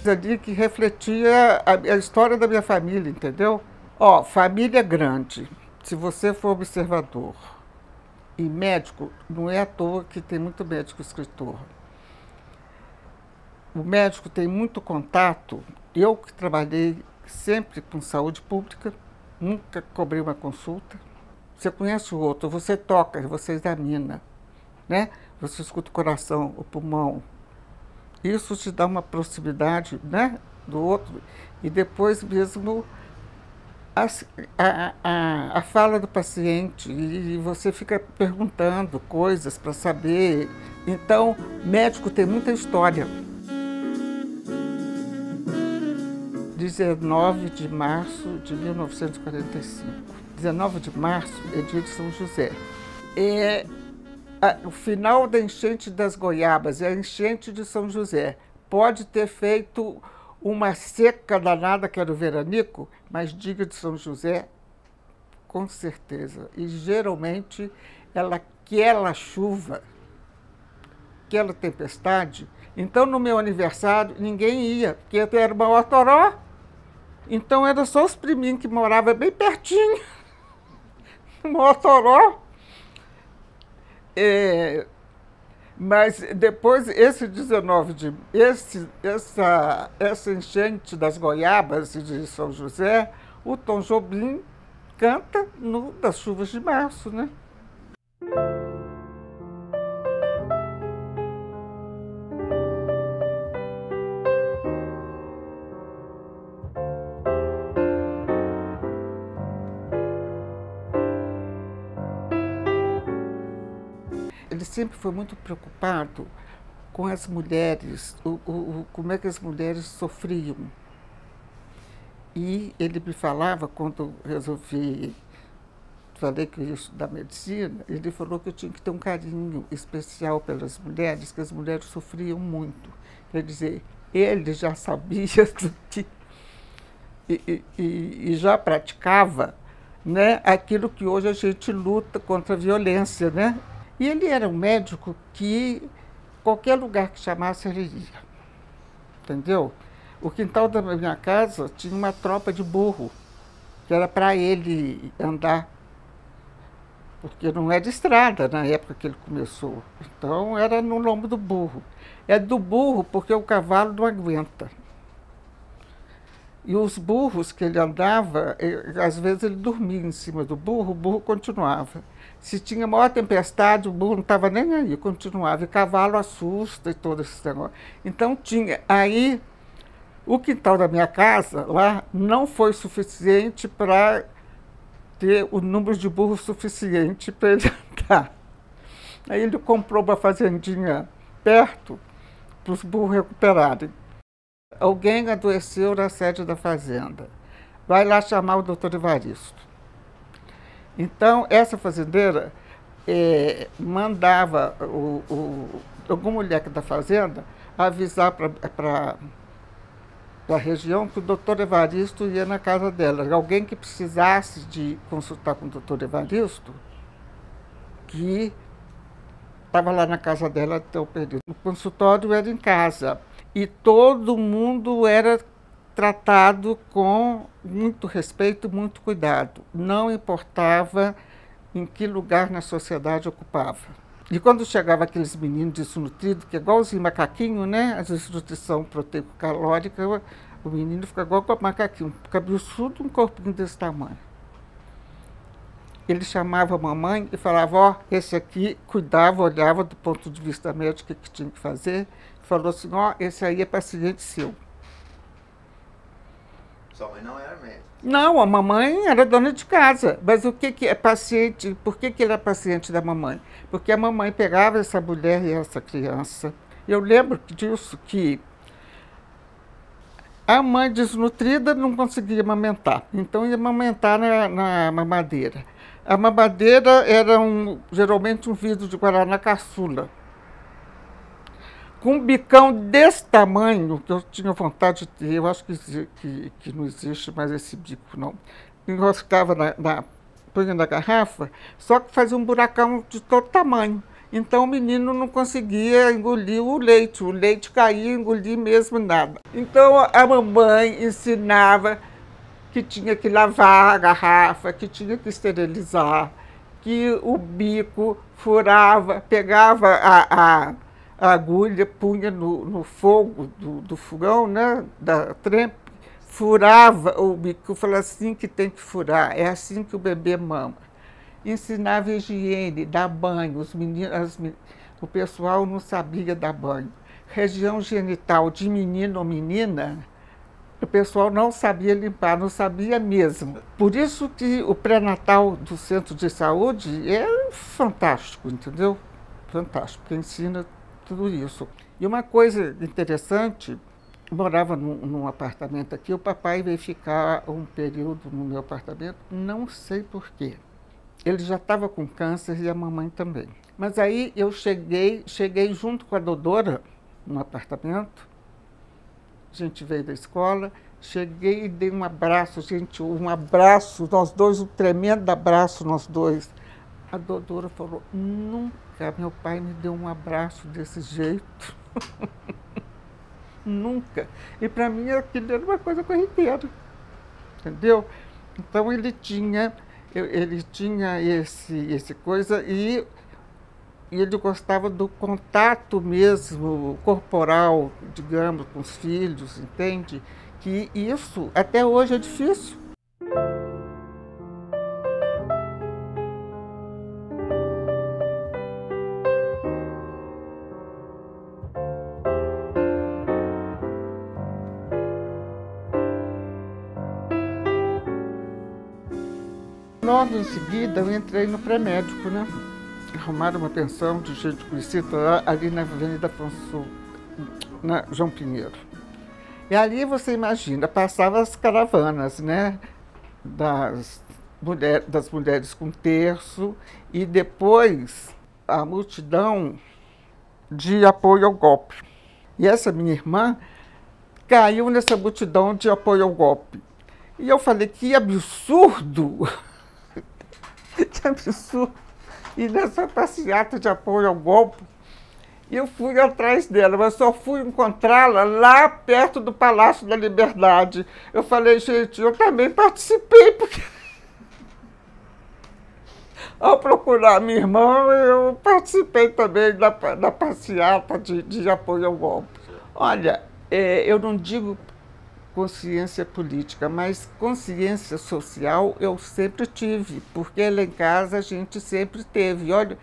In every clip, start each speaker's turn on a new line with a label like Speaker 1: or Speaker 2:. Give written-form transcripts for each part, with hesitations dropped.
Speaker 1: Ali que refletia a história da minha família, entendeu? Ó, família grande, se você for observador, e médico, não é à toa que tem muito médico escritor. O médico tem muito contato. Eu que trabalhei sempre com saúde pública, nunca cobrei uma consulta. Você conhece o outro, você toca, você examina, né? Você escuta o coração, o pulmão. Isso te dá uma proximidade, né, do outro. E depois mesmo a fala do paciente, e você fica perguntando coisas para saber. Então, médico tem muita história. 19 de março de 1945. 19 de março é dia de São José. É o final da enchente das Goiabas, é a enchente de São José. Pode ter feito uma seca danada, que era o veranico, mas dia de São José, com certeza. E geralmente, aquela chuva, aquela tempestade. Então, no meu aniversário, ninguém ia, porque era uma Mauatoró. Então, era só os priminhos que moravam bem pertinho, no Mauatoró. Mas depois, essa enchente das Goiabas e de São José, o Tom Jobim canta das chuvas de março, né? Ele sempre foi muito preocupado com as mulheres, como é que as mulheres sofriam. E ele me falava, quando falei que eu ia estudar medicina, ele falou que eu tinha que ter um carinho especial pelas mulheres, que as mulheres sofriam muito. Quer dizer, ele já sabia que, e já praticava, né, aquilo que hoje a gente luta contra a violência, né? E ele era um médico que qualquer lugar que chamasse ele ia, entendeu? O quintal da minha casa tinha uma tropa de burro, que era para ele andar, porque não era estrada na época que ele começou. Então era no lombo do burro. É do burro porque o cavalo não aguenta. E os burros que ele andava, às vezes ele dormia em cima do burro, o burro continuava. Se tinha maior tempestade, o burro não estava nem aí, continuava. E cavalo assusta e todo esse negócio. Então tinha. Aí, o quintal da minha casa, lá, não foi suficiente para ter o número de burros suficiente para ele andar. Aí ele comprou uma fazendinha perto para os burros recuperarem. Alguém adoeceu na sede da fazenda. Vai lá chamar o doutor Evaristo. Então, essa fazendeira mandava alguma mulher da fazenda avisar para a região que o doutor Evaristo ia na casa dela. Alguém que precisasse de consultar com o doutor Evaristo, que estava lá na casa dela até o período. O consultório era em casa. E todo mundo era tratado com muito respeito, muito cuidado. Não importava em que lugar na sociedade ocupava. E quando chegava aqueles meninos desnutridos, que é igualzinho macaquinho, né? A desnutrição proteico-calórica, o menino fica igual com o macaquinho, cabeçudo, um corpinho desse tamanho. Ele chamava a mamãe e falava, ó, esse aqui cuidava, olhava do ponto de vista médico o que tinha que fazer. Falou assim, ó, esse aí é paciente seu.
Speaker 2: Sua mãe não era médica?
Speaker 1: Não, a mamãe era dona de casa. Mas o que é paciente? Por que ele é paciente da mamãe? Porque a mamãe pegava essa mulher e essa criança. Eu lembro disso, que a mãe desnutrida não conseguia amamentar. Então ia amamentar na mamadeira. A mamadeira era geralmente um vidro de guaraná caçula, com um bicão desse tamanho, que eu tinha vontade de ter. Eu acho que não existe mais esse bico, não. Enroscava punha na garrafa, só que fazia um buracão de todo tamanho. Então o menino não conseguia engolir o leite caía, engolir mesmo nada. Então a mamãe ensinava que tinha que lavar a garrafa, que tinha que esterilizar, que o bico furava, pegava a agulha, punha no fogo do fogão, né, da trempe, furava o bico, falava assim que tem que furar, é assim que o bebê mama. Ensinava higiene, dar banho, os meninos, o pessoal não sabia dar banho. Região genital de menino ou menina, o pessoal não sabia limpar, não sabia mesmo. Por isso que o pré-natal do centro de saúde é fantástico, entendeu? Fantástico, porque ensina tudo isso. E uma coisa interessante, eu morava num apartamento aqui, o papai veio ficar um período no meu apartamento, não sei porquê. Ele já estava com câncer e a mamãe também. Mas aí eu cheguei junto com a Dodora no apartamento. A gente veio da escola, cheguei e dei um abraço, gente, um abraço, nós dois, um tremendo abraço, nós dois. A Dodora falou, nunca meu pai me deu um abraço desse jeito. Nunca. E para mim aquilo era uma coisa corriqueira, entendeu? Então ele tinha esse coisa e ele gostava do contato mesmo corporal, digamos, com os filhos, entende? Que isso até hoje é difícil. Logo em seguida eu entrei no pré-médico, né? Arrumaram uma pensão de gente conhecida ali na Avenida Afonso, na João Pinheiro. E ali você imagina, passavam as caravanas, né? Das mulheres com terço e depois a multidão de apoio ao golpe. E essa minha irmã caiu nessa multidão de apoio ao golpe. E eu falei, que absurdo! Que absurdo! E nessa passeata de apoio ao golpe, eu fui atrás dela, mas só fui encontrá-la lá perto do Palácio da Liberdade. Eu falei, gente, eu também participei, porque ao procurar minha irmã, eu participei também da passeata de apoio ao golpe. Olha, eu não digo consciência política, mas consciência social eu sempre tive, porque lá em casa a gente sempre teve. Olha,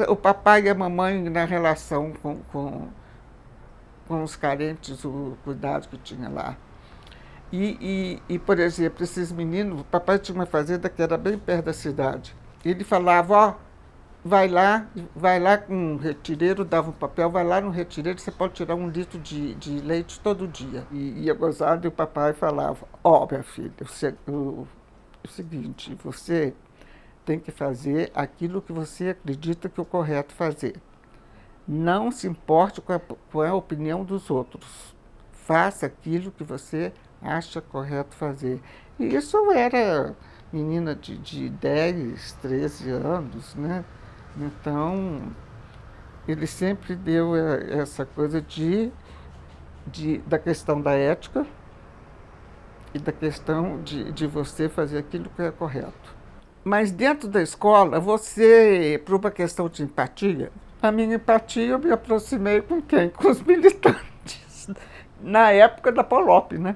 Speaker 1: o papai e a mamãe na relação com os carentes, o cuidado que tinha lá. Por exemplo, esses meninos, o papai tinha uma fazenda que era bem perto da cidade. Ele falava, ó, vai lá com um retireiro, dava um papel, vai lá no retireiro, você pode tirar 1 litro de leite todo dia. E ia gozado, e o papai falava, ó, minha filha, o seguinte, você tem que fazer aquilo que você acredita que é o correto fazer. Não se importe com a opinião dos outros. Faça aquilo que você acha correto fazer. E isso era menina de 10, 13 anos, né? Então, ele sempre deu essa coisa da questão da ética e da questão de você fazer aquilo que é correto. Mas dentro da escola, por uma questão de empatia, a minha empatia eu me aproximei com quem? Com os militantes, na época da Polop, né?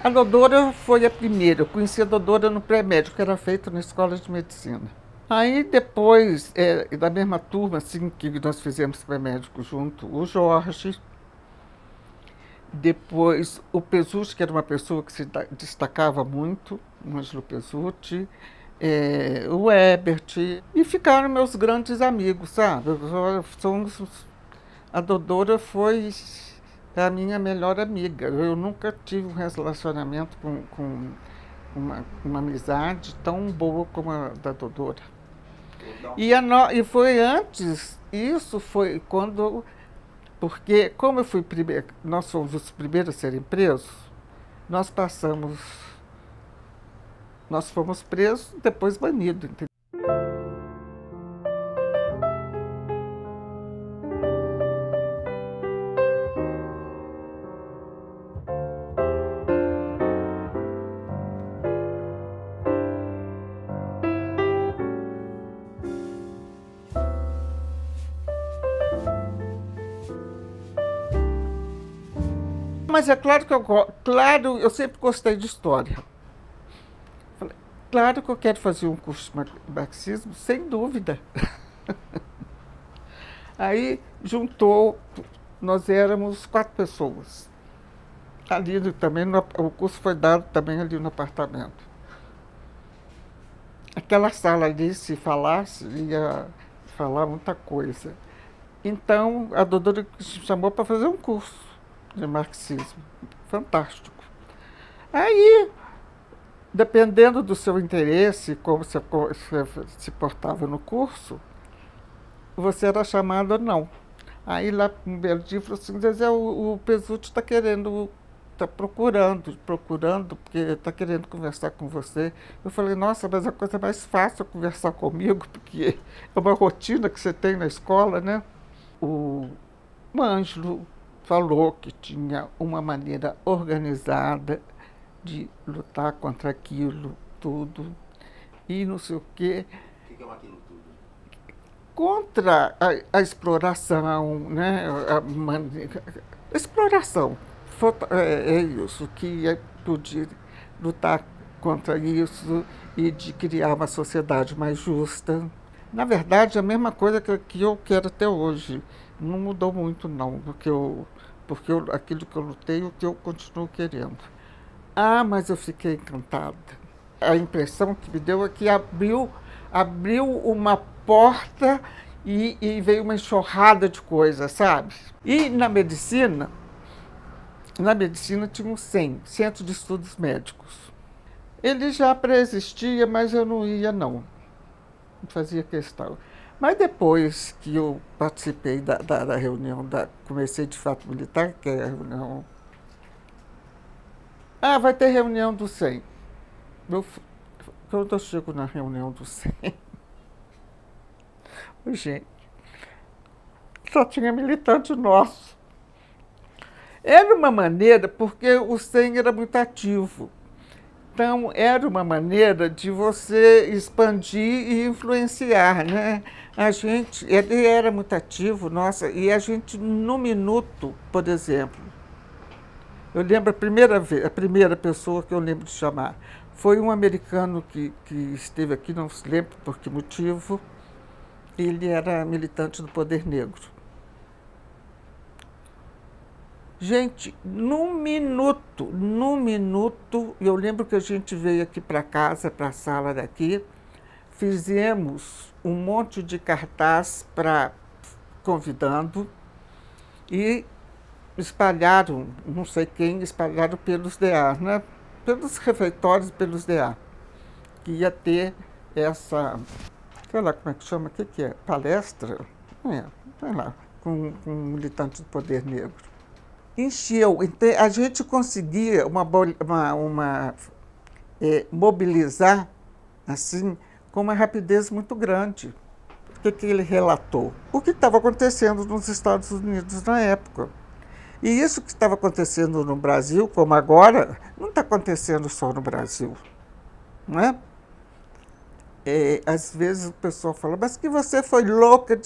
Speaker 1: A Dodora foi a primeira, eu conheci a Dodora no pré-médico, que era feito na escola de medicina. Aí depois, da mesma turma, assim, que nós fizemos pré-médico junto, o Jorge, depois o Pesucci, que era uma pessoa que se destacava muito, o Ângelo Pesucci, o Ebert, e ficaram meus grandes amigos, sabe? A Dodora foi a minha melhor amiga. Eu nunca tive um relacionamento com uma amizade tão boa como a da Dodora. E foi antes, isso foi quando, porque como nós fomos os primeiros a serem presos, nós fomos presos, depois banidos. mas é claro que claro, eu sempre gostei de história. Falei, claro que eu quero fazer um curso de marxismo, sem dúvida. Aí juntou, nós éramos 4 pessoas. Ali também, o curso foi dado também ali no apartamento. Aquela sala ali, se falasse, ia falar muita coisa. Então, a doutora me chamou para fazer um curso de marxismo. Fantástico. Aí, dependendo do seu interesse, como você se portava no curso, você era chamado ou não. Aí, lá um belo dia, falou assim, Zezé, o Pesutti está querendo, está procurando, porque está querendo conversar com você. Eu falei, nossa, mas a coisa mais fácil é conversar comigo, porque é uma rotina que você tem na escola, né? O Ângelo falou que tinha uma maneira organizada de lutar contra aquilo tudo, e não sei o quê.
Speaker 2: O que é aquilo tudo?
Speaker 1: Contra a exploração, né? A exploração. É isso, que podia lutar contra isso e de criar uma sociedade mais justa. Na verdade, a mesma coisa que eu quero até hoje. Não mudou muito, não, porque aquilo que eu lutei, o que eu continuo querendo. Ah, mas eu fiquei encantada. A impressão que me deu é que abriu uma porta e veio uma enxurrada de coisas, sabe? E na medicina tinha um CEM, Centro de Estudos Médicos. Ele já pré-existia, mas eu não ia, não fazia questão. Mas depois que eu participei da reunião, comecei de fato militar, que é a reunião... Ah, vai ter reunião do CEM. Quando eu chego na reunião do CEM, gente, só tinha militante nosso. Era uma maneira, porque o CEM era muito ativo. Então, era uma maneira de você expandir e influenciar, né? Ele era muito ativo, nossa, e a gente, no minuto, por exemplo, eu lembro a primeira pessoa que eu lembro de chamar, foi um americano que esteve aqui, não se lembro por que motivo, ele era militante do Poder Negro. Gente, num minuto, eu lembro que a gente veio aqui para casa, para a sala daqui, fizemos um monte de cartaz convidando e espalharam, não sei quem, espalharam pelos DA, né? Pelos refeitórios, pelos DA, que ia ter essa, sei lá como é que chama, o que é? Palestra? Sei lá, com militantes do Poder Negro. Encheu. Então, a gente conseguia mobilizar assim, com uma rapidez muito grande. O que ele relatou? O que estava acontecendo nos Estados Unidos na época. E isso que estava acontecendo no Brasil, como agora, não está acontecendo só no Brasil. Não é? Às vezes o pessoal fala, mas que você foi louca,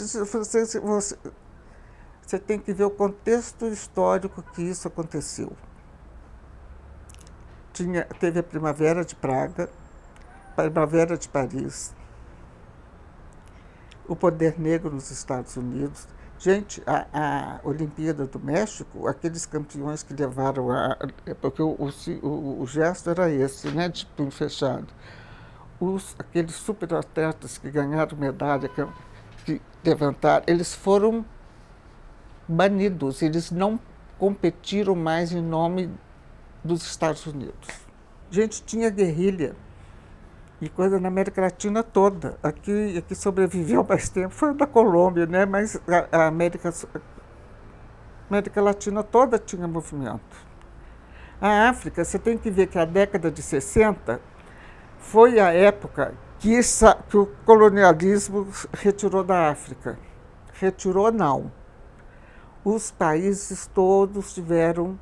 Speaker 1: você tem que ver o contexto histórico que isso aconteceu. Teve a Primavera de Praga, a Primavera de Paris, o Poder Negro nos Estados Unidos. Gente, a Olimpíada do México, aqueles campeões que levaram porque o gesto era esse, né, de punho fechado. Aqueles superatletas que ganharam medalha, que levantaram, eles foram banidos, eles não competiram mais em nome dos Estados Unidos. Gente, tinha guerrilha e coisa na América Latina toda. Aqui sobreviveu mais tempo foi da Colômbia, né? Mas a América Latina toda tinha movimento. A África, você tem que ver que a década de 60 foi a época que o colonialismo retirou da África. Retirou, não. Os países todos tiveram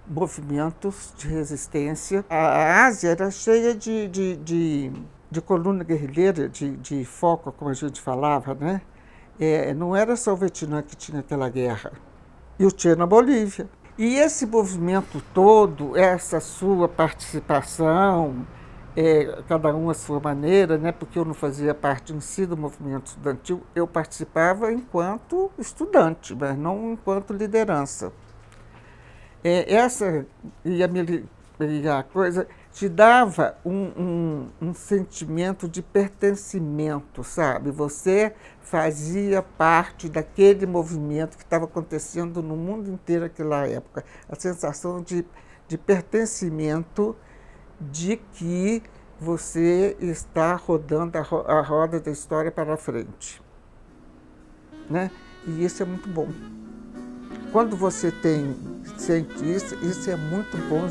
Speaker 1: movimentos de resistência. A Ásia era cheia de coluna guerrilheira, de foco, como a gente falava, né? Não era só o Vietnã que tinha aquela guerra. E o Che na Bolívia. E esse movimento todo, essa sua participação, cada um à sua maneira, né, porque eu não fazia parte em si do movimento estudantil, eu participava enquanto estudante, mas não enquanto liderança. Essa e a coisa te dava um sentimento de pertencimento, sabe? Você fazia parte daquele movimento que estava acontecendo no mundo inteiro naquela época. A sensação de pertencimento, de que você está rodando a roda da história para frente, né? E isso é muito bom. Quando você sente isso, isso é muito bom.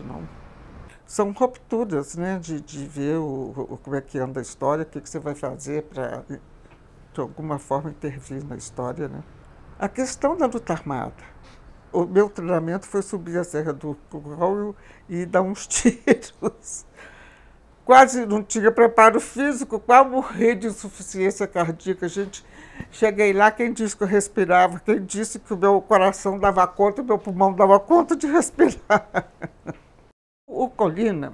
Speaker 1: Não. São rupturas, né, de ver como é que anda a história, o que você vai fazer para, de alguma forma, intervir na história, né? A questão da luta armada. O meu treinamento foi subir a Serra do Curral e dar uns tiros. Quase não tinha preparo físico, quase morri de insuficiência cardíaca. Gente, cheguei lá, quem disse que eu respirava, quem disse que o meu coração dava conta, o meu pulmão dava conta de respirar. O Colina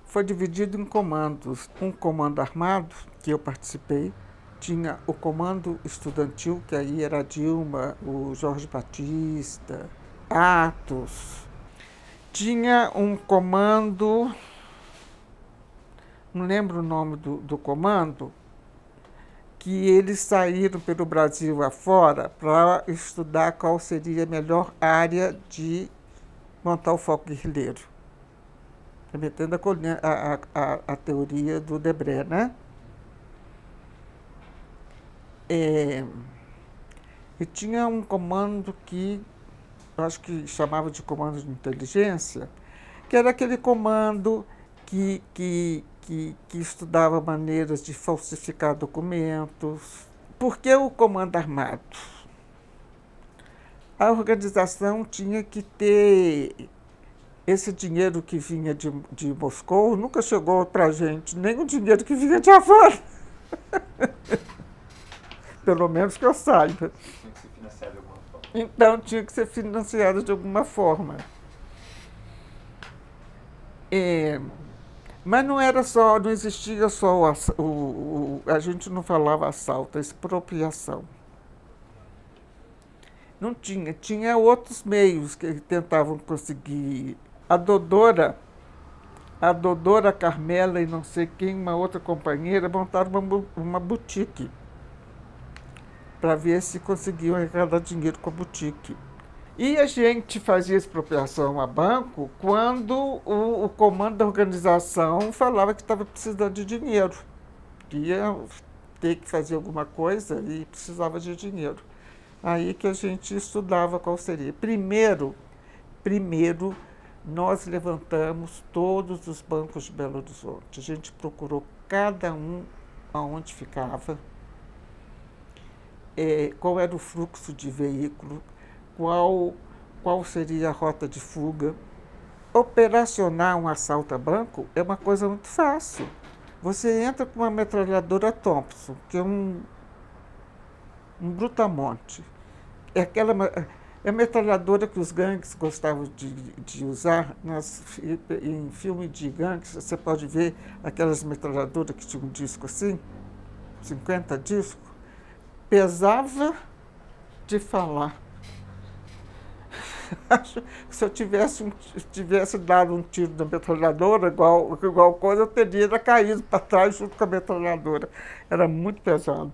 Speaker 1: foi dividido em comandos. Um comando armado, que eu participei, tinha o comando estudantil, que aí era a Dilma, o Jorge Batista, Atos. Tinha um comando, não lembro o nome do comando, que eles saíram pelo Brasil afora para estudar qual seria a melhor área de montar o foco guerrilheiro. Remetendo a teoria do Debré, né? E tinha um comando que eu acho que chamava de comando de inteligência, que era aquele comando que estudava maneiras de falsificar documentos. Por que o comando armado? A organização tinha que ter esse dinheiro que vinha de Moscou, nunca chegou para a gente, nem o dinheiro que vinha de Havana. Pelo menos que eu saiba.
Speaker 2: Tinha que ser financiado de alguma forma.
Speaker 1: Então, tinha que ser financiado de alguma forma. Mas não era só, não existia só a gente não falava assalto, a expropriação. Não tinha, tinha outros meios que tentavam conseguir. A Dodora Carmela e não sei quem, uma outra companheira, montaram uma boutique para ver se conseguiam arrecadar dinheiro com a boutique. E a gente fazia expropriação a banco quando o comando da organização falava que estava precisando de dinheiro, que ia ter que fazer alguma coisa e precisava de dinheiro. Aí que a gente estudava qual seria. Primeiro, nós levantamos todos os bancos de Belo Horizonte. A gente procurou cada um aonde ficava, qual era o fluxo de veículo, qual seria a rota de fuga. Operacionar um assalto a banco é uma coisa muito fácil. Você entra com uma metralhadora Thompson, que é um brutamonte. É a metralhadora que os gangues gostavam de usar em filme de gangues. Você pode ver aquelas metralhadoras que tinham um disco assim, 50 discos. Pesava de falar. Se eu tivesse dado um tiro na metralhadora, igual coisa, eu teria caído para trás junto com a metralhadora. Era muito pesado.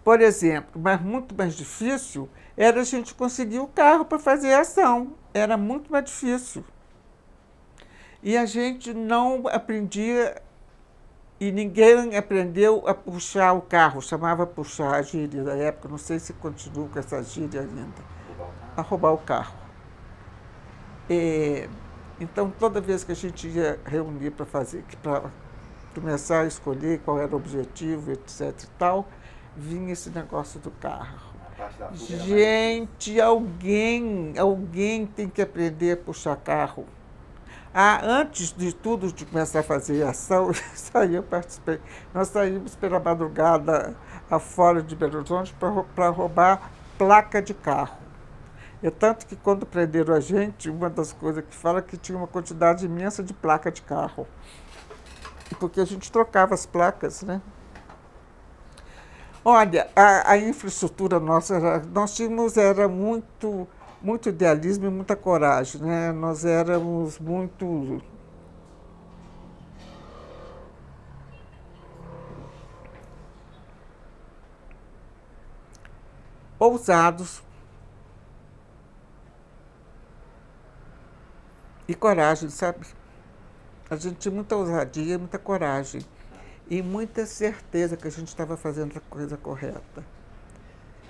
Speaker 1: Por exemplo, mas muito mais difícil era a gente conseguir o carro para fazer a ação. Era muito mais difícil. E a gente não aprendia, e ninguém aprendeu a puxar o carro, chamava puxar a gíria da época, não sei se continua com essa gíria ainda, a roubar o carro. Então, toda vez que a gente ia reunir para começar a escolher qual era o objetivo, etc e tal, vinha esse negócio do carro. Gente, alguém tem que aprender a puxar carro. Antes de tudo, de começar a fazer ação, eu participei. Nós saímos pela madrugada afora de Belo Horizonte para roubar placa de carro. É tanto que quando prenderam a gente, uma das coisas que fala é que tinha uma quantidade imensa de placa de carro. Porque a gente trocava as placas, né? Olha, a infraestrutura nossa, nós tínhamos muito idealismo e muita coragem, né? Nós éramos muito ousados e coragem, sabe? A gente tinha muita ousadia, muita coragem e muita certeza que a gente estava fazendo a coisa correta.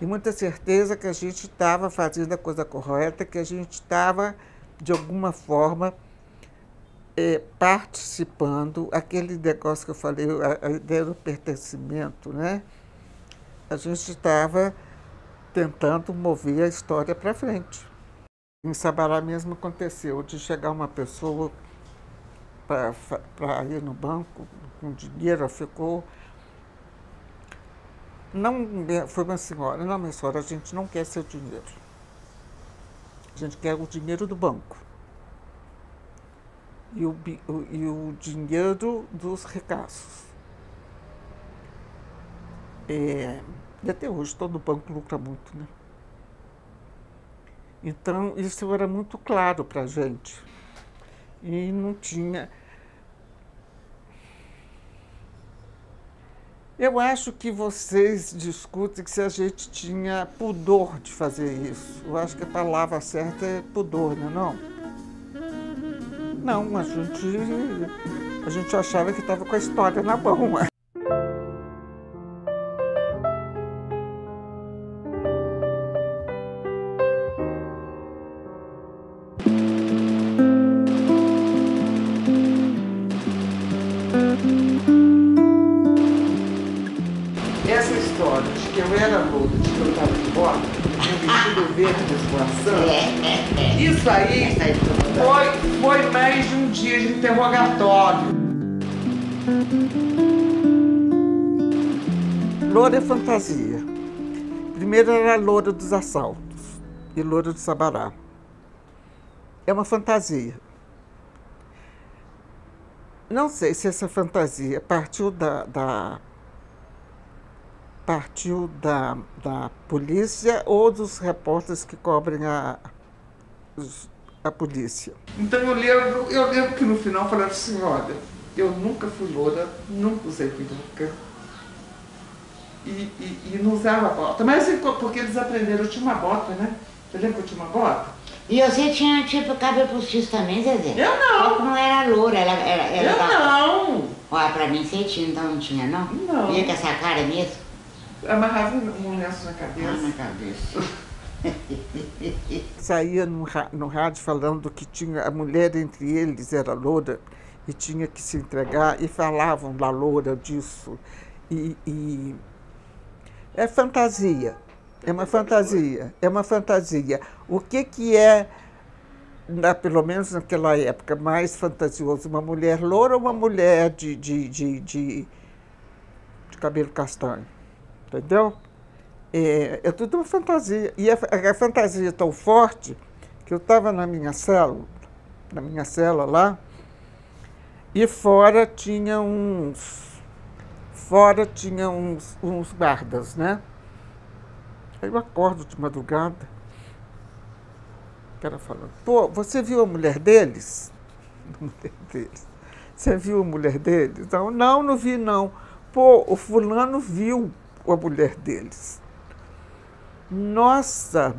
Speaker 1: E muita certeza que a gente estava fazendo a coisa correta, que a gente estava, de alguma forma, participando, aquele negócio que eu falei, a ideia do pertencimento, né? A gente estava tentando mover a história para frente. Em Sabará mesmo aconteceu de chegar uma pessoa para ir no banco com dinheiro, ela ficou... Não, foi uma senhora, não, minha senhora, a gente não quer seu dinheiro. A gente quer o dinheiro do banco. E o dinheiro dos recassos. E até hoje todo banco lucra muito, né? Então, isso era muito claro para a gente. E não tinha... Eu acho que vocês discutem que se a gente tinha pudor de fazer isso. Eu acho que a palavra certa é pudor, não é? Não, a gente achava que estava com a história na mão. Essa história de que eu era loura, de que eu estava de bota, um vestido verde esvoaçante, isso aí foi mais de um dia de interrogatório. Loura é fantasia. Primeiro era a loura dos assaltos e loura do Sabará. É uma fantasia. Não sei se essa fantasia partiu da polícia ou dos repórteres que cobrem a polícia. Então eu lembro que no final falaram assim, olha, eu nunca fui loura, nunca usei peruca e não usava bota. Mas porque eles aprenderam, eu tinha uma bota, né? Você lembra que eu tinha uma bota?
Speaker 3: E você tinha tipo cabelo postiço também, Zezé?
Speaker 1: Eu não.
Speaker 3: Só que não era loura,
Speaker 1: eu não.
Speaker 3: Olha, pra mim você tinha, então não tinha, não?
Speaker 1: Não.
Speaker 3: Ia com essa cara mesmo?
Speaker 1: Amarrava um lenço na cabeça.
Speaker 3: Na cabeça.
Speaker 1: Saía no rádio falando que tinha a mulher entre eles era loura e tinha que se entregar e falavam da loura disso. E é fantasia. É uma fantasia, é uma fantasia. O que é, pelo menos naquela época, mais fantasioso? Uma mulher loura ou uma mulher de cabelo castanho? Entendeu? É tudo uma fantasia. E a fantasia é tão forte que eu estava na minha célula lá, e fora tinha uns guardas, né? Aí eu acordo de madrugada, o cara falando, pô, você viu a mulher deles? Você viu a mulher deles? Não vi não. Pô, o fulano viu a mulher deles. Nossa,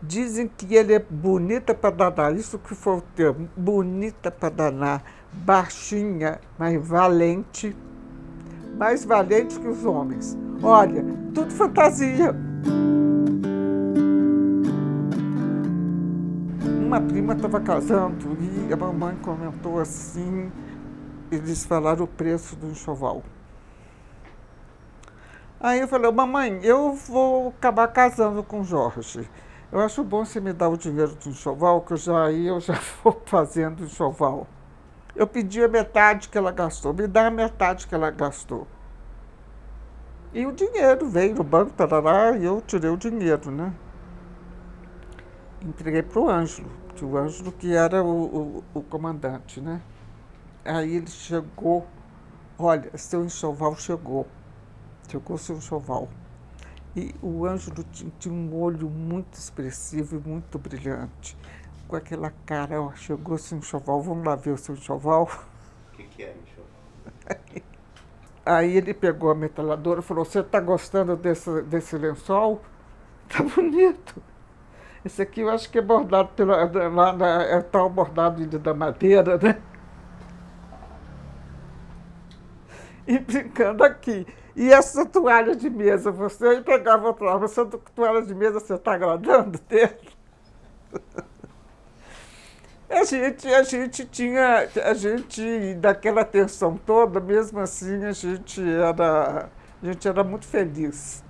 Speaker 1: dizem que ele é bonita para danar, isso que foi o termo, bonita para danar, baixinha, mas valente, mais valente que os homens. Olha, tudo fantasia. uma prima estava casando e a mamãe comentou assim, eles falaram o preço do enxoval. Aí eu falei, mamãe, eu vou acabar casando com o Jorge. Eu acho bom você me dar o dinheiro do enxoval, que eu já vou fazendo o enxoval. Eu pedi a metade que ela gastou, me dá a metade que ela gastou. E o dinheiro veio no banco, tarará, e eu tirei o dinheiro, né? Entreguei para o Ângelo, que era o comandante, né? Aí ele chegou, olha, seu enxoval chegou seu enxoval. E o Ângelo tinha um olho muito expressivo e muito brilhante. Com aquela cara, ó, chegou seu enxoval, vamos lá ver o seu enxoval.
Speaker 2: O que é enxoval?
Speaker 1: Aí ele pegou a metralhadora e falou, você está gostando desse lençol? Tá bonito. Esse aqui eu acho que é bordado é tal bordado da madeira, né? E brincando aqui. E essa toalha de mesa, você pegava outra hora, essa toalha de mesa, você está agradando dele? A gente, daquela tensão toda, mesmo assim, a gente era muito feliz.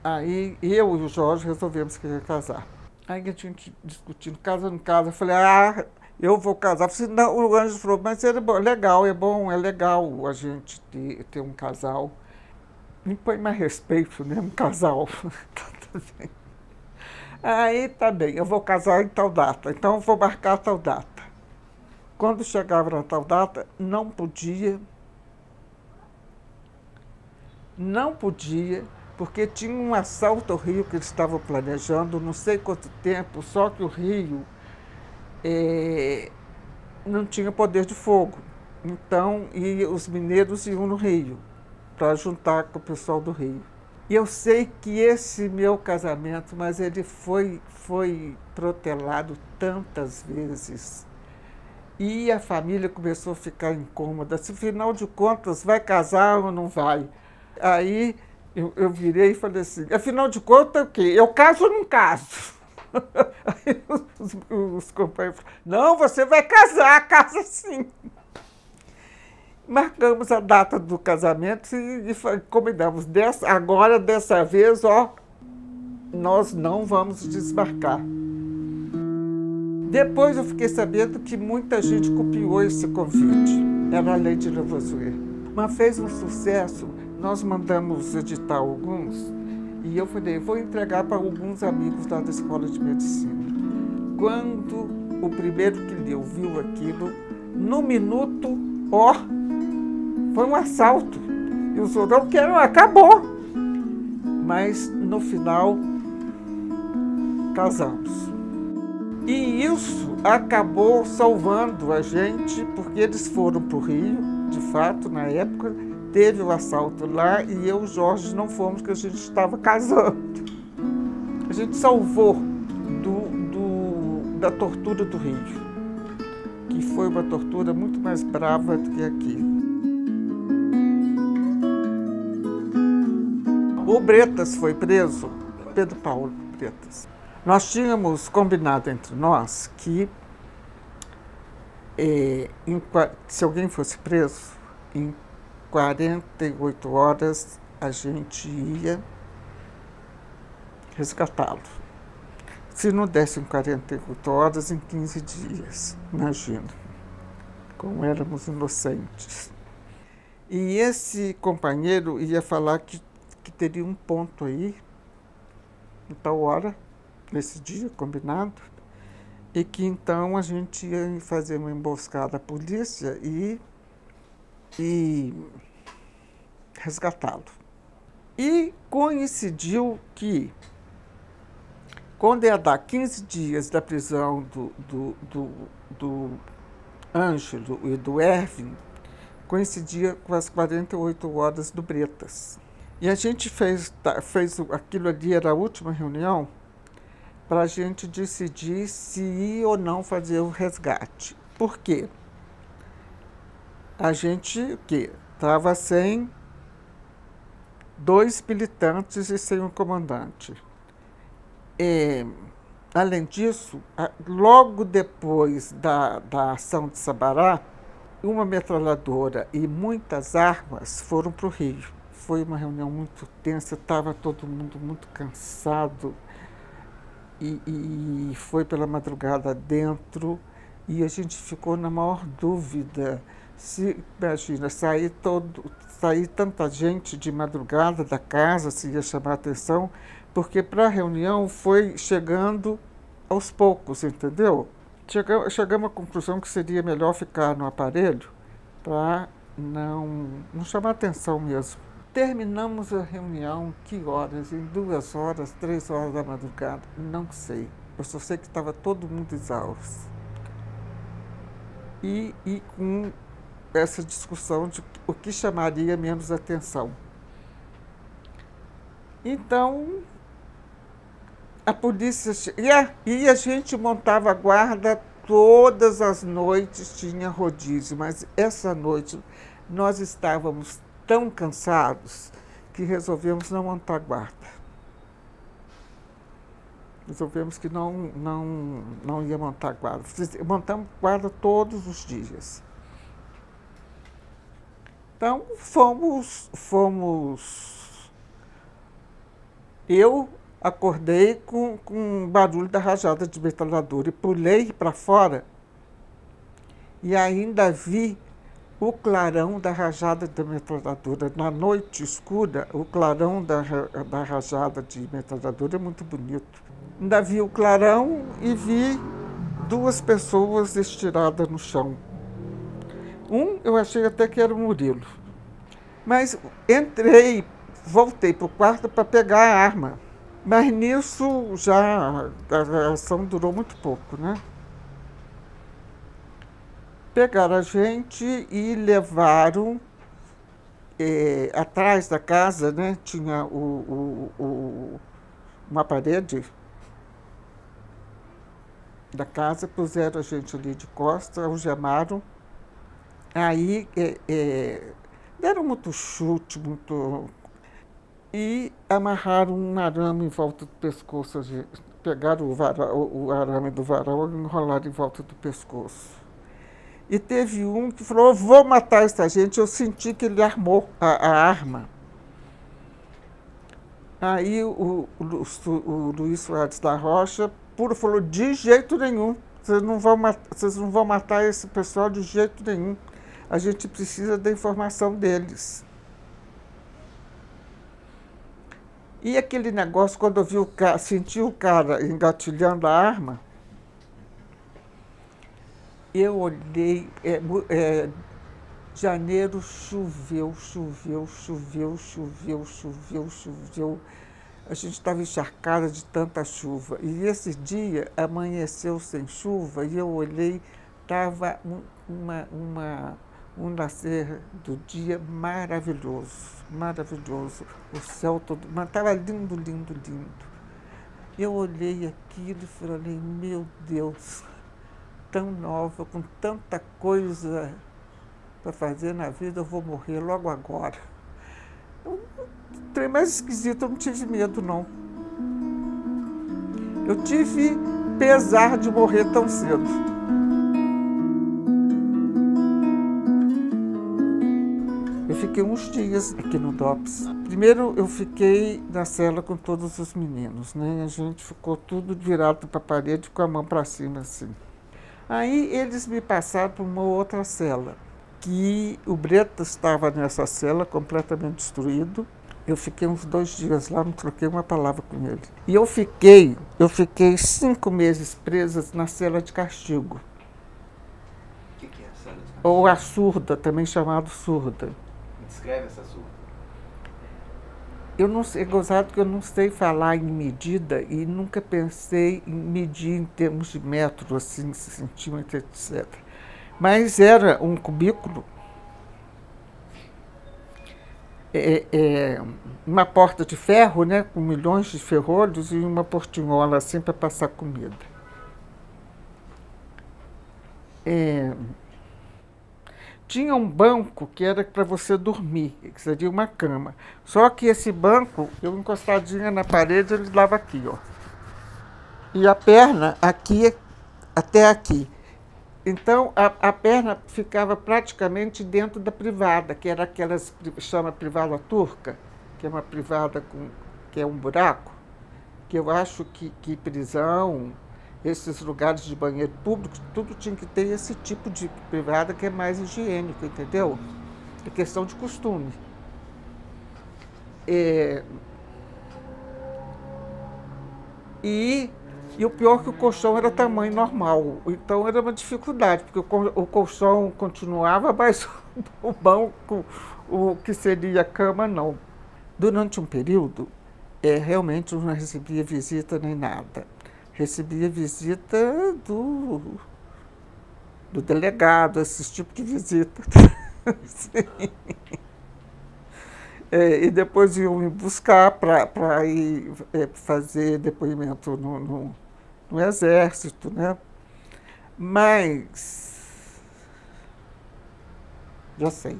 Speaker 1: Aí eu e o Jorge resolvemos que ia casar. Aí a gente discutindo, casa não casa, eu falei, eu vou casar. Não, o Ângelo falou, mas é legal, é legal a gente ter um casal. Me põe mais respeito, né? Um casal. Aí tá bem, eu vou casar em tal data, então eu vou marcar tal data. Quando chegava na tal data, não podia, porque tinha um assalto ao Rio que eles estavam planejando, não sei quanto tempo, só que o Rio não tinha poder de fogo. Então, os mineiros iam no Rio para juntar com o pessoal do Rio. E eu sei que esse meu casamento, mas ele foi protelado tantas vezes. E a família começou a ficar incômoda. Se, afinal de contas, vai casar ou não vai? Aí eu virei e falei assim, afinal de contas, o quê? Eu caso ou não caso? Aí os companheiros falaram, não, você vai casar, casa sim. Marcamos a data do casamento e combinamos, dessa vez, ó, nós não vamos desmarcar. Depois eu fiquei sabendo que muita gente copiou esse convite. Era a Lei de Lavoisier. Mas fez um sucesso, nós mandamos editar alguns, e eu falei, vou entregar para alguns amigos lá da Escola de Medicina. Quando o primeiro que leu viu aquilo, no minuto, ó, foi um assalto. E os outros não querem, acabou. Mas, no final, casamos. E isso acabou salvando a gente, porque eles foram para o Rio, de fato, na época, teve o assalto lá, e eu e o Jorge não fomos, porque a gente estava casando. A gente salvou da tortura do Rio, que foi uma tortura muito mais brava do que aqui. O Bretas foi preso, Pedro Paulo Bretas. Nós tínhamos combinado entre nós que se alguém fosse preso, em 48 horas a gente ia resgatá-lo. Se não desse em 48 horas, em 15 dias, imagina, como éramos inocentes. E esse companheiro ia falar que teria um ponto aí, em tal hora, nesse dia combinado, e que então a gente ia fazer uma emboscada à polícia e resgatá-lo. E coincidiu que, quando ia dar 15 dias da prisão do Ângelo e do Erwin, coincidia com as 48 horas do Bretas. E a gente fez aquilo ali, era a última reunião, para a gente decidir se ia ou não fazer o resgate. Por quê? A gente estava sem 2 militantes e sem um comandante. Além disso, logo depois da ação de Sabará, uma metralhadora e muitas armas foram para o Rio. Foi uma reunião muito tensa, estava todo mundo muito cansado e foi pela madrugada dentro e a gente ficou na maior dúvida. Imagina, sair tanta gente de madrugada da casa, se ia chamar atenção, porque para a reunião foi chegando aos poucos, entendeu? Chegamos à conclusão que seria melhor ficar no aparelho para não chamar atenção mesmo. Terminamos a reunião, que horas? Em 2 horas, 3 horas da madrugada? Não sei. Eu só sei que estava todo mundo exausto. E com essa discussão de o que chamaria menos atenção. Então, a polícia... E a gente montava a guarda todas as noites, tinha rodízio, mas essa noite nós estávamos tão cansados que resolvemos não montar guarda. Resolvemos que não ia montar guarda. Montamos guarda todos os dias. Então, fomos... Eu acordei com o barulho da rajada de metralhadora e pulei para fora e ainda vi o clarão da rajada de metralhadora. Na noite escura, o clarão da rajada de metralhadora é muito bonito. Ainda vi o clarão e vi 2 pessoas estiradas no chão. Eu achei até que era o Murilo. Mas voltei para o quarto para pegar a arma. Mas nisso já a ação durou muito pouco, né? Pegaram a gente e levaram atrás da casa, né? Tinha uma parede da casa, puseram a gente ali de costas, algemaram. Aí deram muito chute, e amarraram um arame em volta do pescoço. Pegaram o arame do varal e enrolaram em volta do pescoço. E teve um que falou: vou matar essa gente. Eu senti que ele armou a arma. Aí o Luiz Soares da Rocha falou: de jeito nenhum, vocês não vão matar esse pessoal de jeito nenhum. A gente precisa da informação deles. E aquele negócio, quando eu senti o cara engatilhando a arma, eu olhei, janeiro choveu. A gente estava encharcada de tanta chuva. E esse dia amanheceu sem chuva e eu olhei, estava um nascer do dia maravilhoso. O céu todo, mas estava lindo. Eu olhei aquilo e falei: meu Deus, tão nova, com tanta coisa para fazer na vida, eu vou morrer logo agora. O trem mais esquisito, eu não tive medo, não. Eu tive pesar de morrer tão cedo. Eu fiquei uns dias aqui no DOPS. Primeiro eu fiquei na cela com todos os meninos, né? A gente ficou tudo virado para a parede com a mão para cima, assim. Aí eles me passaram para uma outra cela, que o Bretas estava nessa cela completamente destruído. Eu fiquei uns 2 dias lá, não troquei uma palavra com ele. E eu fiquei 5 meses presa na cela de castigo.
Speaker 2: O que é a cela de castigo?
Speaker 1: Ou a surda, também chamado surda.
Speaker 2: Descreve essa surda.
Speaker 1: Eu não sei, é gozado que eu não sei falar em medida e nunca pensei em medir em termos de metro, assim, centímetro, etc. Mas era um cubículo, uma porta de ferro, né, com milhões de ferrolhos e uma portinhola assim para passar comida. Tinha um banco que era para você dormir, que seria uma cama. Só que esse banco, eu encostadinha na parede, ele dava aqui, ó. e a perna aqui até aqui. Então, a perna ficava praticamente dentro da privada, que era aquelas, chama privada turca, que é uma privada que é um buraco, que eu acho que prisão, esses lugares de banheiro público, tudo tinha que ter esse tipo de privada que é mais higiênico, entendeu? É questão de costume. E o pior é que o colchão era tamanho normal, então era uma dificuldade, porque o colchão continuava, mas o banco, o que seria a cama, não. Durante um período, realmente eu não recebia visita nem nada. Recebia visita do delegado, esse tipo de visita. Sim. E depois iam me buscar para ir fazer depoimento no exército, né? Mas, já sei,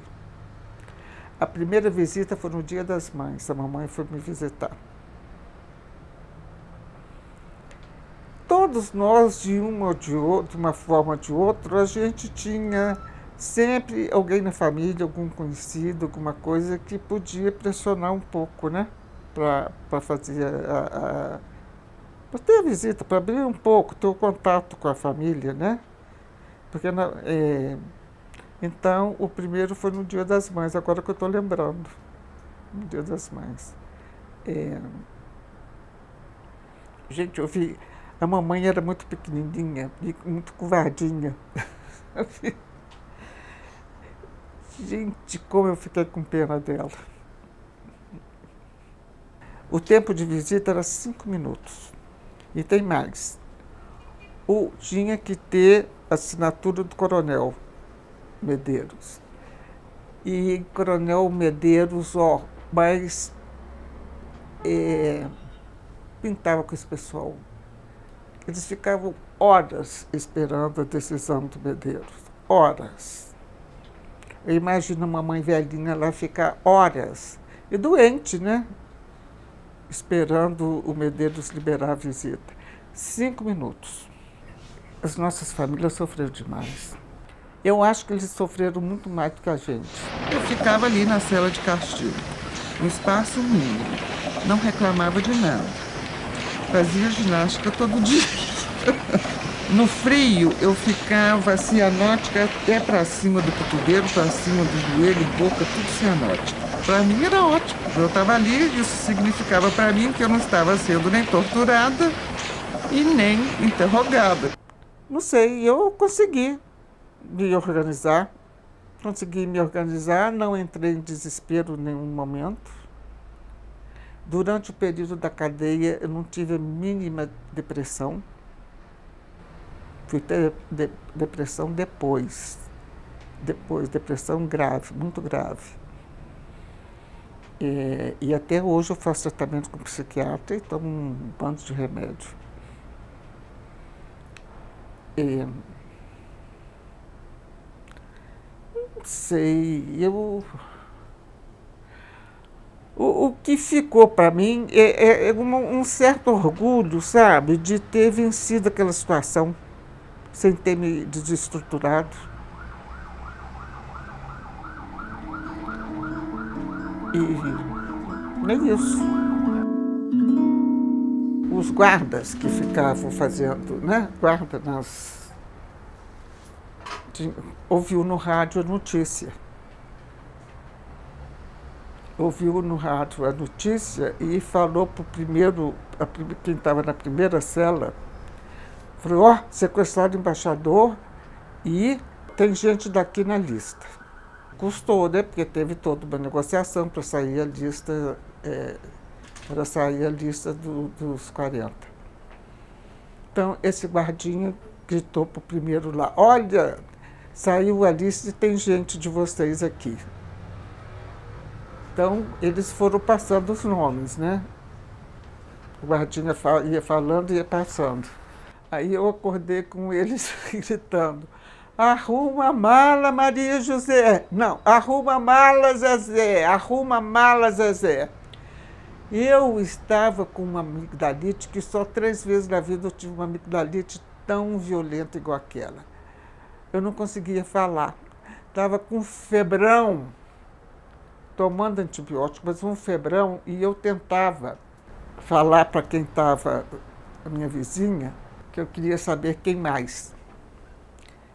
Speaker 1: a primeira visita foi no Dia das Mães, a mamãe foi me visitar. Todos nós, de uma ou de uma forma ou de outra, a gente tinha sempre alguém na família, algum conhecido, alguma coisa que podia pressionar um pouco, né? Para fazer para ter a visita, para abrir um pouco, ter o contato com a família, né? Porque então o primeiro foi no Dia das Mães, agora que eu estou lembrando, no Dia das Mães. Gente, eu vi, a mamãe era muito pequenininha e muito covardinha. Gente, como eu fiquei com pena dela. O tempo de visita era 5 minutos. E tem mais. Tinha que ter assinatura do Coronel Medeiros. E Coronel Medeiros, mas pintava com esse pessoal. Eles ficavam horas esperando a decisão do Medeiros. Horas. Eu imagino uma mãe velhinha lá ficar horas, e doente, né? Esperando o Medeiros liberar a visita. 5 minutos. As nossas famílias sofreram demais. Eu acho que eles sofreram muito mais do que a gente. Eu ficava ali na cela de castigo, um espaço mínimo. Não reclamava de nada. Fazia ginástica todo dia. No frio, eu ficava cianótica até para cima do cotovelo, para cima do joelho, boca, tudo cianótica. Para mim era ótimo. Eu estava ali, isso significava para mim que eu não estava sendo nem torturada e nem interrogada. Não sei, eu consegui me organizar. Não entrei em desespero em nenhum momento. Durante o período da cadeia, eu não tive a mínima depressão. Fui ter depressão depois, depressão grave, muito grave. E até hoje eu faço tratamento com psiquiatra e tomo um bando de remédio. Não sei, o que ficou para mim é um certo orgulho, sabe, de ter vencido aquela situação sem ter me desestruturado. E nem isso. Os guardas que ficavam fazendo, né? Guarda ouviu no rádio a notícia. Ouviu no rádio a notícia e falou para o primeiro, quem estava na primeira cela, falou, sequestrado embaixador e tem gente daqui na lista. Custou, né? Porque teve toda uma negociação para sair a lista, dos 40. Então, esse guardinha gritou para o primeiro lá, olha, saiu a lista e tem gente de vocês aqui. Então, eles foram passando os nomes, né? O guardinha ia falando e ia passando. Aí eu acordei com eles gritando, arruma a mala, Maria José. Não, arruma a mala, Zezé, arruma a mala, Zezé. Eu estava com uma amigdalite que só 3 vezes na vida eu tive uma amigdalite tão violenta igual aquela. Eu não conseguia falar. Estava com febrão, tomando antibiótico, mas um febrão, e eu tentava falar para quem estava, a minha vizinha, que eu queria saber quem mais.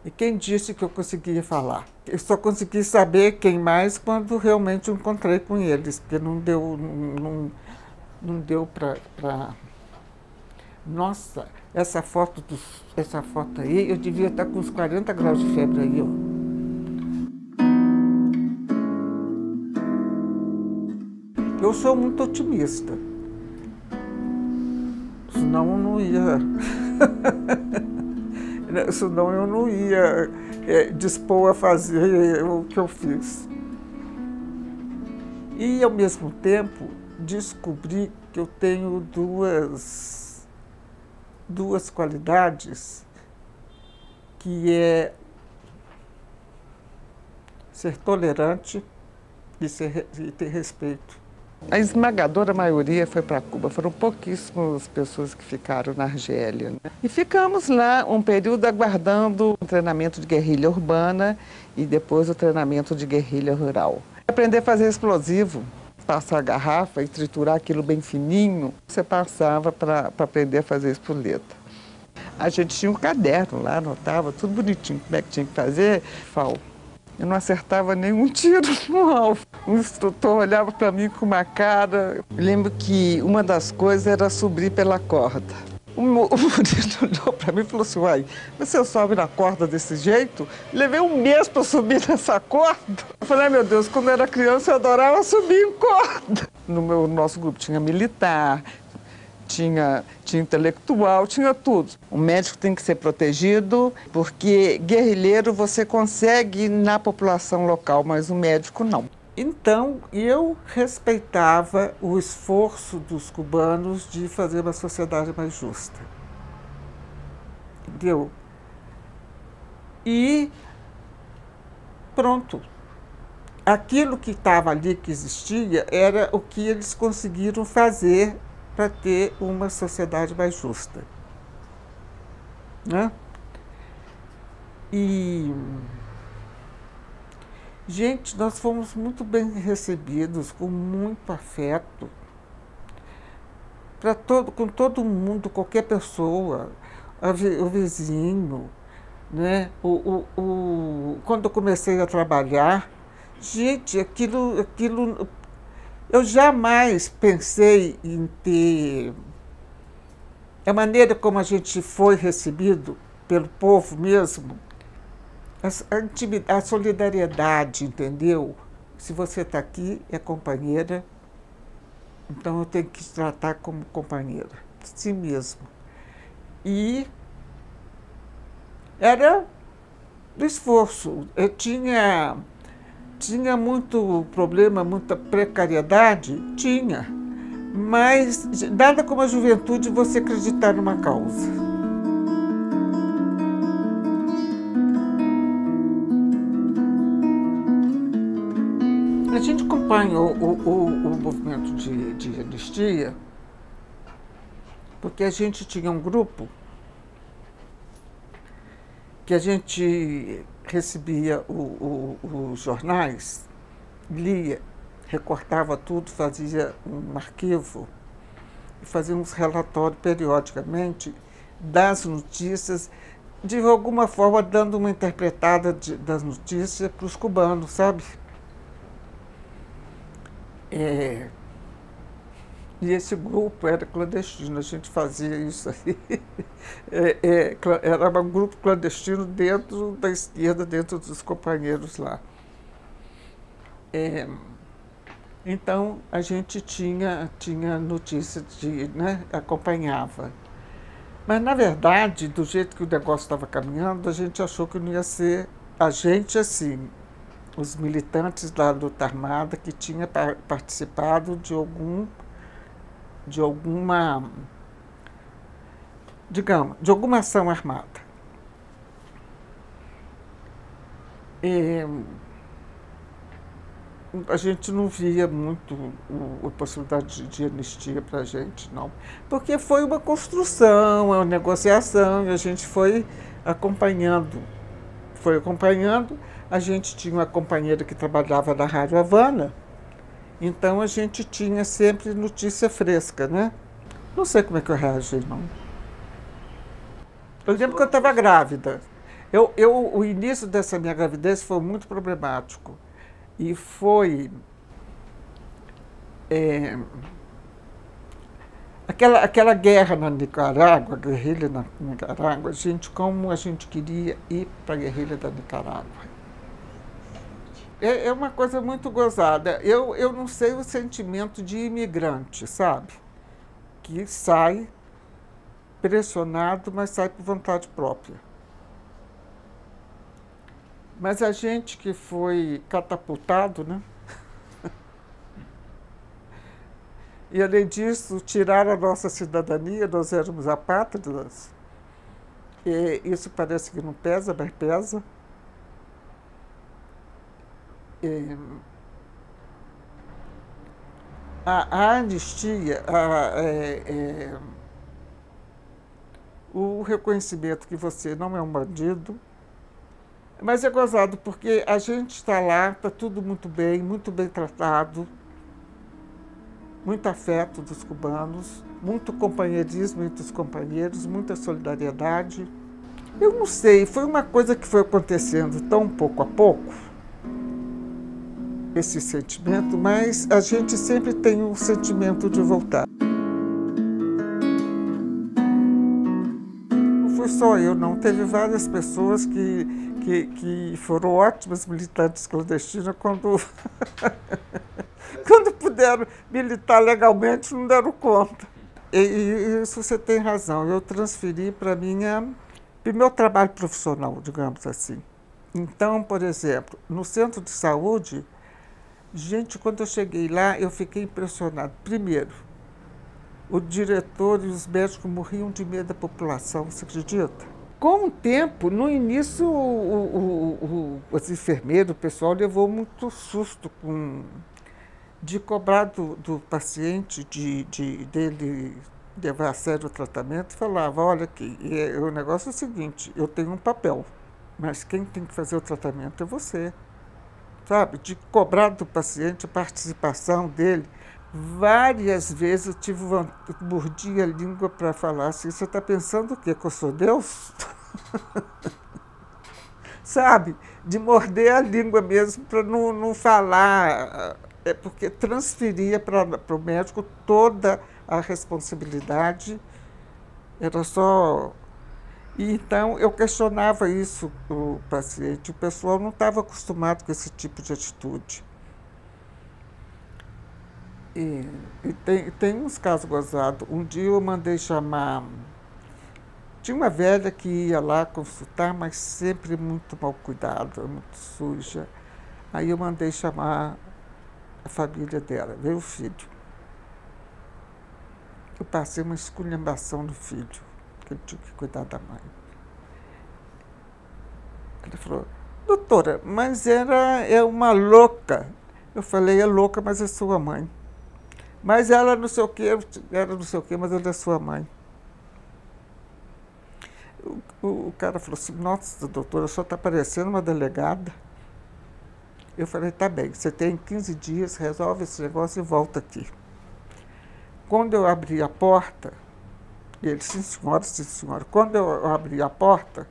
Speaker 1: E quem disse que eu conseguia falar? Eu só consegui saber quem mais quando realmente encontrei com eles, porque não deu para... Nossa, essa foto aí, eu devia estar com uns 40 graus de febre aí, ó. Eu sou muito otimista. Senão eu não ia. Senão eu não ia dispor a fazer o que eu fiz. E, ao mesmo tempo, descobri que eu tenho duas qualidades, que é ser tolerante e ter respeito. A esmagadora maioria foi para Cuba, foram pouquíssimas pessoas que ficaram na Argélia, né? E ficamos lá um período aguardando o treinamento de guerrilha urbana e depois o treinamento de guerrilha rural. Aprender a fazer explosivo, passar a garrafa e triturar aquilo bem fininho, você passava para aprender a fazer espoleta. A gente tinha um caderno lá, anotava tudo bonitinho, como é que tinha que fazer, Eu não acertava nenhum tiro no alvo. O instrutor olhava para mim com uma cara. Eu lembro que uma das coisas era subir pela corda. O bonito olhou para mim e falou assim: uai, você sobe na corda desse jeito? Levei um mês para subir nessa corda. Eu falei: ai meu Deus, quando eu era criança eu adorava subir em corda. No nosso grupo tinha militar, tinha intelectual, tinha tudo. O médico tem que ser protegido, porque guerrilheiro você consegue na população local, mas o médico não. Então, eu respeitava o esforço dos cubanos de fazer uma sociedade mais justa. Entendeu? E pronto. Aquilo que estava ali, que existia, era o que eles conseguiram fazer para ter uma sociedade mais justa, né? E, gente, nós fomos muito bem recebidos, com muito afeto, com todo mundo, qualquer pessoa, o vizinho, né? Quando eu comecei a trabalhar, gente, aquilo eu jamais pensei em ter... A maneira como a gente foi recebido pelo povo mesmo, a solidariedade, entendeu? Se você está aqui, é companheira, então eu tenho que te tratar como companheira, si mesmo. E era do esforço. Eu tinha muito problema, muita precariedade? Tinha. Mas nada como a juventude você acreditar numa causa. A gente acompanhou o movimento de anistia, porque a gente tinha um grupo que a gente recebia os jornais, lia, recortava tudo, fazia um arquivo e fazia uns relatórios periodicamente das notícias, de alguma forma dando uma interpretada das notícias para os cubanos, sabe? E esse grupo era clandestino, a gente fazia isso aí. Era um grupo clandestino dentro da esquerda, dentro dos companheiros lá. Então, a gente tinha notícia, né, acompanhava. Mas, na verdade, do jeito que o negócio estava caminhando, a gente achou que não ia ser a gente assim, os militantes da luta armada que tinha participado de alguma, digamos, de alguma ação armada. a gente não via muito a possibilidade de anistia para a gente, não. Porque foi uma construção, uma negociação, e a gente foi acompanhando. Foi acompanhando. A gente tinha uma companheira que trabalhava na Rádio Havana, então a gente tinha sempre notícia fresca, né? Não sei como é que eu reagi, não. Eu lembro que eu estava grávida. O início dessa minha gravidez foi muito problemático. E foi aquela guerra na Nicarágua, a guerrilha na Nicarágua, como a gente queria ir para a guerrilha da Nicarágua. É uma coisa muito gozada. Eu não sei o sentimento de imigrante, sabe? Que sai pressionado, mas sai por vontade própria. Mas a gente que foi catapultado, né? E, além disso, tiraram a nossa cidadania, nós éramos apátridas. E isso parece que não pesa, mas pesa. A anistia, o reconhecimento que você não é um bandido, mas é gozado, porque a gente está lá, está tudo muito bem tratado, muito afeto dos cubanos, muito companheirismo entre os companheiros, muita solidariedade. Eu não sei, foi uma coisa que foi acontecendo tão pouco a pouco, esse sentimento, mas a gente sempre tem um sentimento de voltar. Não fui só eu, não. Teve várias pessoas que foram ótimas militantes clandestinas quando puderam militar legalmente, não deram conta. E isso você tem razão. Eu transferi para o meu trabalho profissional, digamos assim. Então, por exemplo, no centro de saúde, gente, quando eu cheguei lá, eu fiquei impressionado. Primeiro, o diretor e os médicos morriam de medo da população, você acredita? Com o tempo, no início, os enfermeiros, o pessoal levou muito susto de cobrar do paciente, dele levar a sério o tratamento, e falava, olha aqui, o negócio é o seguinte, eu tenho um papel, mas quem tem que fazer o tratamento é você. Sabe, de cobrar do paciente a participação dele. Várias vezes eu mordi a língua para falar assim, você está pensando o quê? Que eu sou Deus? Sabe, de morder a língua mesmo para não falar, porque transferia para o médico toda a responsabilidade, era só... E então eu questionava isso o paciente, o pessoal não estava acostumado com esse tipo de atitude. E tem uns casos gozados. Um dia eu mandei chamar... Tinha uma velha que ia lá consultar, mas sempre muito mal cuidada, muito suja. Aí eu mandei chamar a família dela, veio o filho. Eu passei uma esculhambação no filho, que ele tinha que cuidar da mãe. Ele falou, doutora, mas é uma louca. Eu falei, é louca, mas é sua mãe. Mas ela não sei o quê, mas ela é sua mãe. O cara falou assim, nossa, doutora, só está parecendo uma delegada. Eu falei, tá bem, você tem 15 dias, resolve esse negócio e volta aqui. Quando eu abri a porta, e ele, sim senhora. Quando eu abri a porta,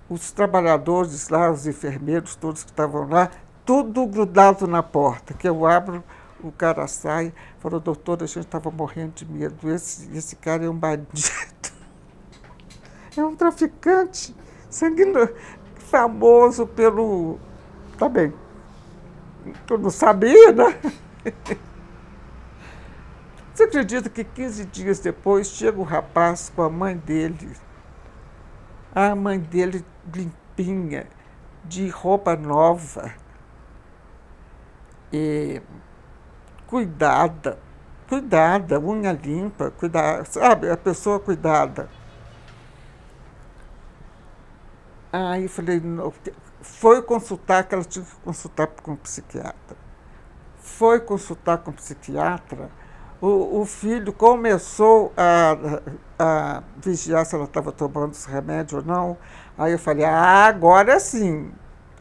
Speaker 1: os trabalhadores lá, os enfermeiros, todos que estavam lá, tudo grudado na porta, que eu abro, o cara sai, falou, doutora, a gente estava morrendo de medo, esse cara é um bandido. É um traficante famoso pelo... Tá bem. Eu não sabia, né? Você acredita que 15 dias depois chega o rapaz com a mãe dele? A mãe dele limpinha, de roupa nova, e cuidada, unha limpa, sabe? A pessoa cuidada. Aí eu falei, não, Foi consultar, que ela tinha que consultar com um psiquiatra. Foi consultar com o psiquiatra, o filho começou a vigiar se ela estava tomando esse remédio ou não. Aí eu falei, agora sim,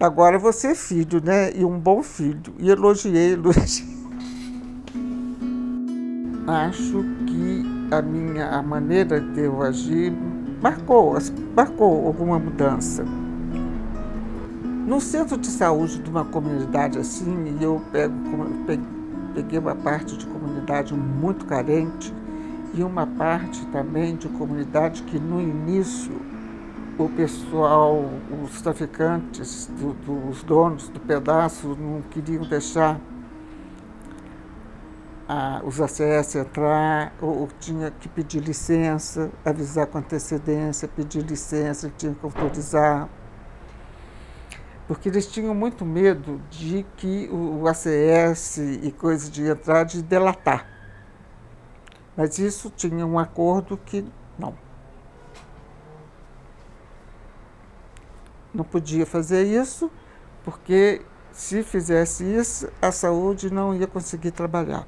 Speaker 1: agora você é filho, né? E um bom filho. E elogiei. Acho que a maneira de eu agir marcou alguma mudança. No centro de saúde de uma comunidade assim, e eu peguei uma parte de comunidade muito carente e uma parte também de comunidade que no início o pessoal, os traficantes, os donos do pedaço não queriam deixar os ACS entrar, ou tinha que pedir licença, avisar com antecedência, pedir licença, tinha que autorizar. Porque eles tinham muito medo de que o ACS e coisas de entrar, de delatar. Mas isso tinha um acordo que não podia fazer isso, porque se fizesse isso, a saúde não ia conseguir trabalhar.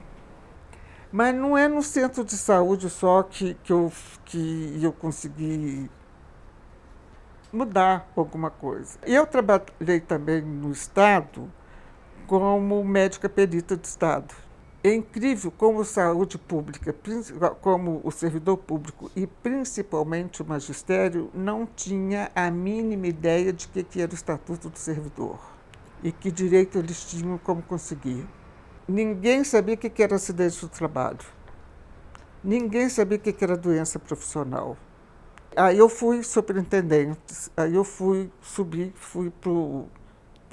Speaker 1: Mas não é no centro de saúde só que eu consegui mudar alguma coisa. Eu trabalhei também no Estado como médica perita do Estado. É incrível como a saúde pública, como o servidor público e principalmente o magistério não tinha a mínima ideia de que era o Estatuto do Servidor e que direito eles tinham, como conseguir. Ninguém sabia o que era acidente do trabalho. Ninguém sabia o que era doença profissional. Aí eu fui superintendente, aí eu fui para o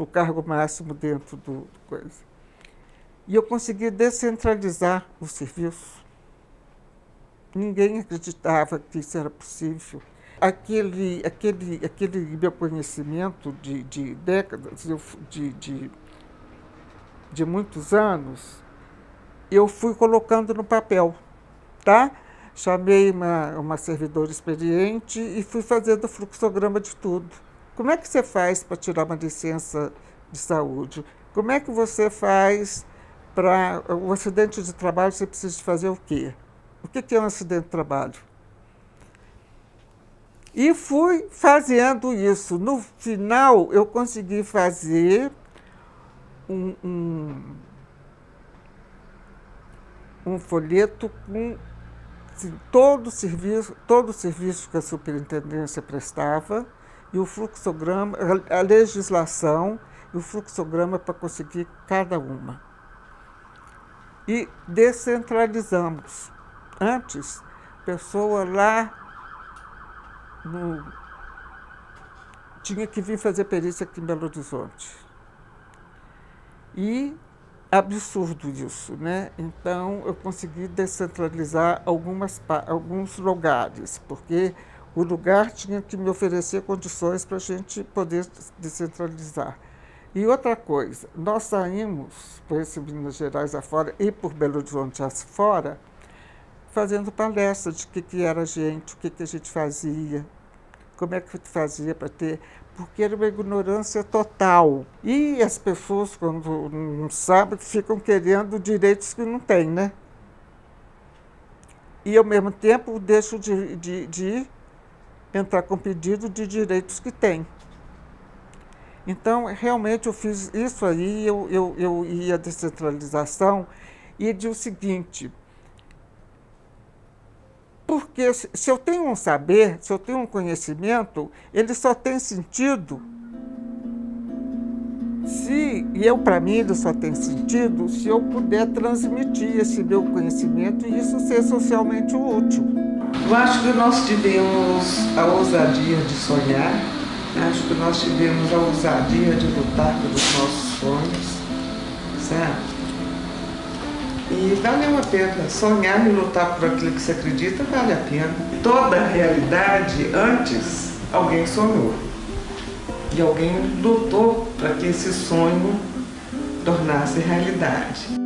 Speaker 1: cargo máximo dentro do coisa. E eu consegui descentralizar o serviço. Ninguém acreditava que isso era possível. Aquele meu conhecimento de décadas, de muitos anos, eu fui colocando no papel, tá? Chamei uma servidora experiente e fui fazendo o fluxograma de tudo. Como é que você faz para tirar uma licença de saúde? Como é que você faz para o acidente de trabalho? Você precisa de fazer o quê? O que é um acidente de trabalho? E fui fazendo isso. No final, eu consegui fazer um folheto com todo o serviço que a superintendência prestava e o fluxograma, a legislação e o fluxograma para conseguir cada uma. E descentralizamos. Antes, a pessoa lá tinha que vir fazer perícia aqui em Belo Horizonte. E absurdo isso, né? Então, eu consegui descentralizar alguns lugares, porque o lugar tinha que me oferecer condições para a gente poder descentralizar. E outra coisa, nós saímos por esse Minas Gerais afora e por Belo Horizonte afora, fazendo palestra de o que era a gente, o que a gente fazia, como é que fazia para ter... Porque era uma ignorância total. E as pessoas, quando não sabem, ficam querendo direitos que não têm, né? E, ao mesmo tempo, deixo de entrar com pedido de direitos que têm. Então, realmente, eu fiz isso aí, eu ia à descentralização e disse o seguinte... Porque se eu tenho um saber, se eu tenho um conhecimento, ele só tem sentido para mim, ele só tem sentido se eu puder transmitir esse meu conhecimento e isso ser socialmente útil.
Speaker 4: Eu acho que nós tivemos a ousadia de sonhar, acho que nós tivemos a ousadia de lutar pelos nossos sonhos, certo? E valeu a pena. Sonhar e lutar por aquilo que você acredita vale a pena. Toda a realidade, antes, alguém sonhou. E alguém lutou para que esse sonho tornasse realidade.